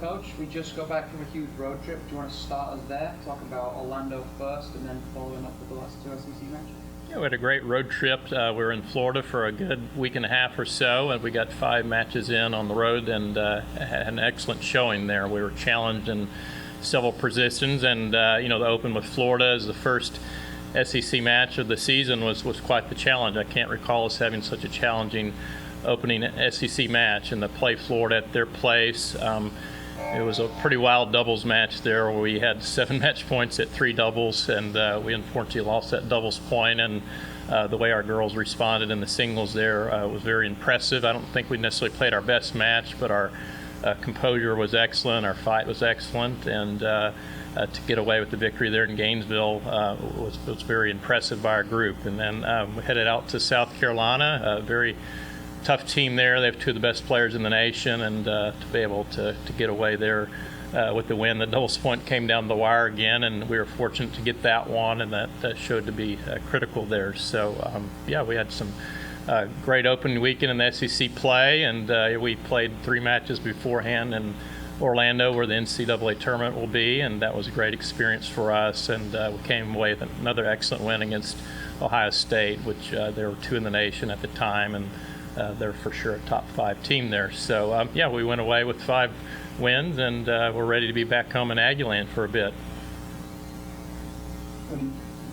Coach. We just got back from a huge road trip. Do you want to start us there? Talk about Orlando first and then following up with the last two SEC matches? Yeah, we had a great road trip. We were in Florida for a good week and a half or so, and we got 5 matches in on the road and had an excellent showing there. We were challenged in several positions, and the open with Florida as the first SEC match of the season was quite the challenge. I can't recall us having such a challenging opening SEC match, and to play Florida at their place. It was a pretty wild doubles match there where we had 7 match points at 3 doubles, and we unfortunately lost that doubles point. And the way our girls responded in the singles there was very impressive. I don't think we necessarily played our best match, but our composure was excellent, our fight was excellent, and to get away with the victory there in Gainesville was very impressive by our group. And then we headed out to South Carolina, a very tough team there. They have 2 of the best players in the nation, and to be able to get away there with the win. The doubles point came down the wire again, and we were fortunate to get that one, and that showed to be critical there. So, we had some great opening weekend in the SEC play, and we played 3 matches beforehand in Orlando where the NCAA tournament will be, and that was a great experience for us. And we came away with another excellent win against Ohio State, which they were 2 in the nation at the time, and they're for sure a top 5 team there. So, we went away with 5 wins, and we're ready to be back home in Aggieland for a bit.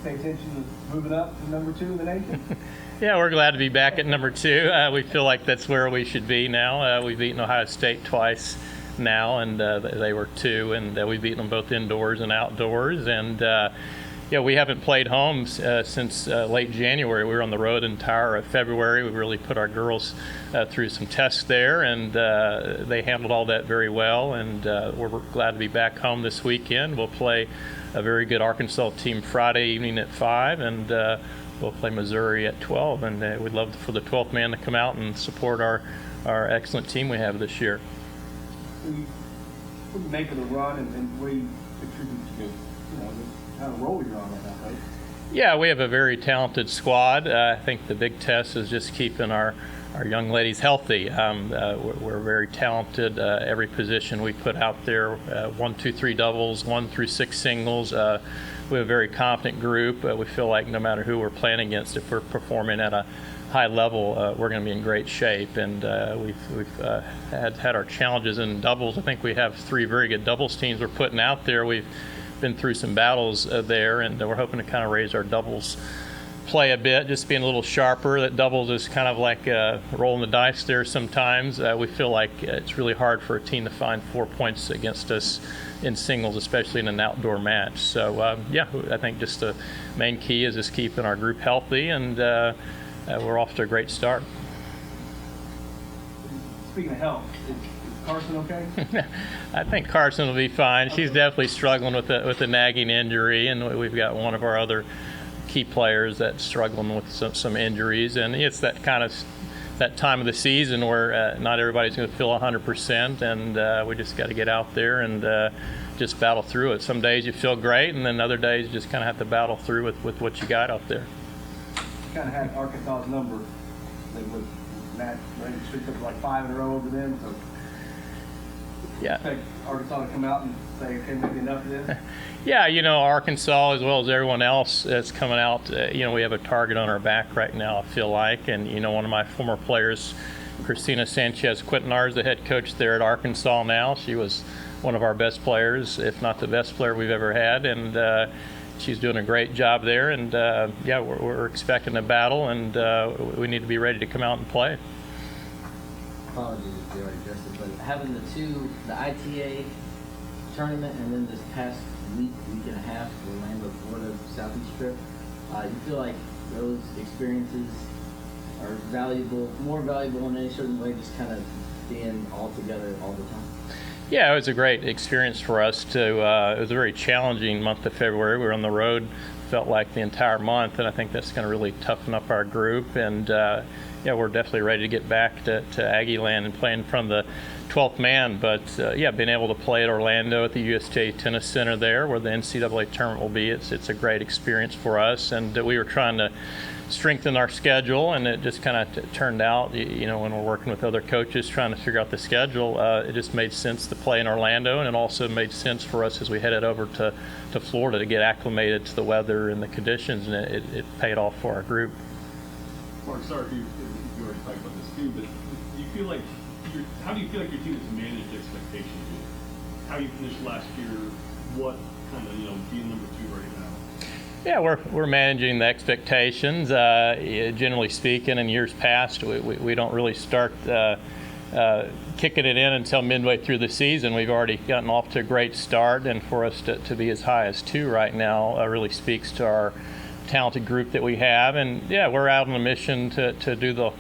Pay attention to moving up to number 2 in the nation? Yeah, we're glad to be back at number 2. We feel like that's where we should be now. We've beaten Ohio State twice now, and they were 2, and we've beaten them both indoors and outdoors. And we haven't played home since late January. We were on the road entire February. We really put our girls through some tests there, and they handled all that very well. And we're glad to be back home this weekend. We'll play a very good Arkansas team Friday evening at 5, and we'll play Missouri at 12. And we'd love for the 12th man to come out and support our excellent team we have this year. What do you make of the run, and what do you attribute to the kind of role you're on right now, right? Yeah, we have a very talented squad. I think the big test is just keeping our young ladies healthy. We're very talented. Every position we put out there, 1, 2, 3 doubles, 1 through 6 singles. We have a very confident group. We feel like no matter who we're playing against, if we're performing at a high level, we're going to be in great shape. And we've had our challenges in doubles. I think we have 3 very good doubles teams we're putting out there. We've been through some battles there, and we're hoping to kind of raise our doubles play a bit, just being a little sharper. That doubles is kind of like rolling the dice there sometimes. We feel like it's really hard for a team to find 4 points against us in singles, especially in an outdoor match. So, I think just the main key is just keeping our group healthy, and we're off to a great start. Speaking of health, is Carson okay? I think Carson will be fine. She's definitely struggling with a nagging injury, and we've got one of our other key players that's struggling with some injuries. And it's that time of the season where not everybody's going to feel 100%, and we just got to get out there and just battle through it. Some days you feel great, and then other days you just kind of have to battle through with what you got out there. Kind of had Arkansas's number. They would match, right? Picked up like 5 in a row over them. So yeah. Expect Arkansas to come out and say, okay, maybe enough of this? Yeah, Arkansas, as well as everyone else that's coming out, we have a target on our back right now, I feel like. And, one of my former players, Christina Sanchez Quintanar, is the head coach there at Arkansas now. She was one of our best players, if not the best player we've ever had. And she's doing a great job there. And, we're expecting a battle, and we need to be ready to come out and play. Apologies if you already addressed it, but having the ITA tournament and then this past week and a half, the Orlando, Florida Southeast trip, you feel like those experiences are more valuable in any certain way, just kind of being all together all the time? Yeah, it was a great experience for us it was a very challenging month of February. We were on the road, felt like the entire month, and I think that's going to really toughen up our group. And yeah, we're definitely ready to get back to Aggie Land and play in front of the 12th man. But yeah, being able to play at Orlando at the USTA Tennis Center there, where the NCAA tournament will be, it's a great experience for us. And we were trying to strengthen our schedule, and it just kind of turned out, you know, when we're working with other coaches trying to figure out the schedule, it just made sense to play in Orlando, and it also made sense for us as we headed over to Florida to get acclimated to the weather and the conditions, and it paid off for our group. Mark, sorry if you already talked about this too, but do you feel like how do you feel like your team has managed expectations? How you finished last year? What kind of, you know, being number 2 right now? Yeah, we're managing the expectations. Generally speaking, in years past, we don't really start kicking it in until midway through the season. We've already gotten off to a great start, and for us to be as high as 2 right now really speaks to our talented group that we have. And yeah, we're out on a mission to do the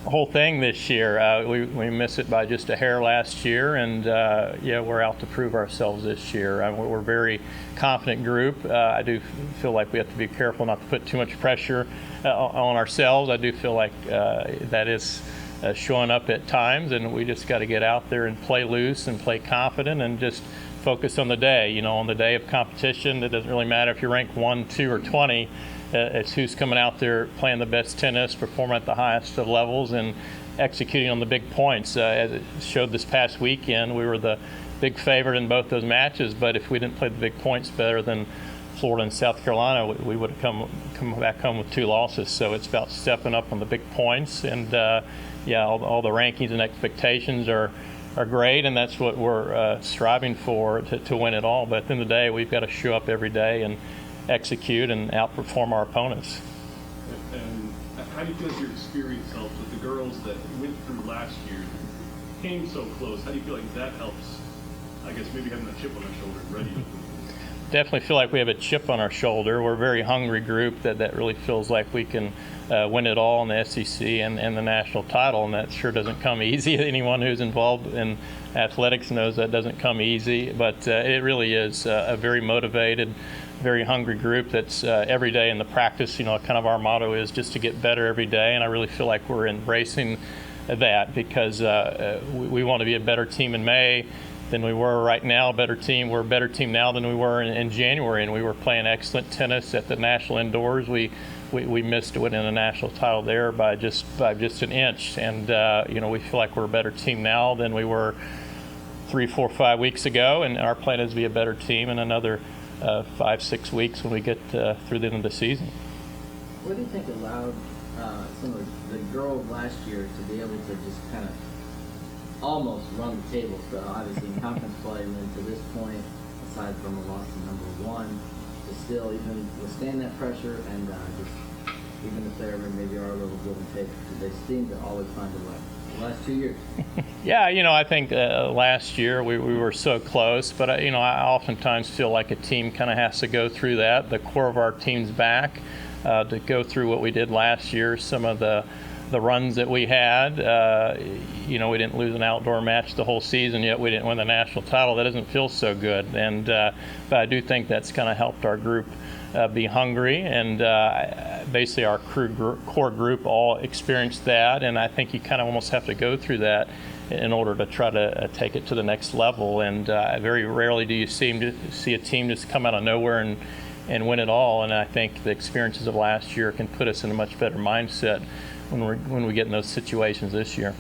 whole thing this year. We missed it by just a hair last year, and yeah, we're out to prove ourselves this year. We're a very confident group. I do feel like we have to be careful not to put too much pressure on ourselves. I do feel like that is showing up at times, and we just got to get out there and play loose and play confident and just focus on the day. You know, on the day of competition, it doesn't really matter if you're ranked 1, 2, or 20. It's who's coming out there playing the best tennis, performing at the highest of levels, and executing on the big points. As it showed this past weekend, we were the big favorite in both those matches, but if we didn't play the big points better than Florida and South Carolina, we would have come back home with 2 losses. So it's about stepping up on the big points, and yeah, all the rankings and expectations are great, and that's what we're striving for, to win it all. But at the end of the day, we've got to show up every day and execute and outperform our opponents. And how do you feel as your experience helps with the girls that went through last year, came so close? How do you feel like that helps, I guess, maybe having a chip on their shoulder and ready to Definitely feel like we have a chip on our shoulder. We're a very hungry group that really feels like we can win it all in the SEC and the national title, and that sure doesn't come easy. Anyone who's involved in athletics knows that doesn't come easy, but it really is a very motivated, very hungry group that's every day in the practice. You know, kind of our motto is just to get better every day, and I really feel like we're embracing that because we want to be a better team in May than we were right now. We're a better team now than we were in January, and we were playing excellent tennis at the national indoors. We missed winning a national title there by just an inch, and you know, we feel like we're a better team now than we were 3, 4, 5 weeks ago, and our plan is to be a better team in another 5, 6 weeks when we get through the end of the season. What do you think allowed some of the girls last year to be able to just kind of almost run the table? So obviously in conference play, and then to this point, aside from a loss to number 1, to still even withstand that pressure and just even if there maybe are a little give and take, because they seem to always find a way. The last 2 years. Yeah, you know, I think last year we were so close, but you know, I oftentimes feel like a team kind of has to go through that. The core of our team's back to go through what we did last year. Some of the runs that we had, you know, we didn't lose an outdoor match the whole season, yet we didn't win the national title. That doesn't feel so good, and but I do think that's kind of helped our group be hungry, and basically our core group all experienced that, and I think you kind of almost have to go through that in order to try to take it to the next level. And very rarely do you see a team just come out of nowhere and win it all, and I think the experiences of last year can put us in a much better mindset when we get in those situations this year.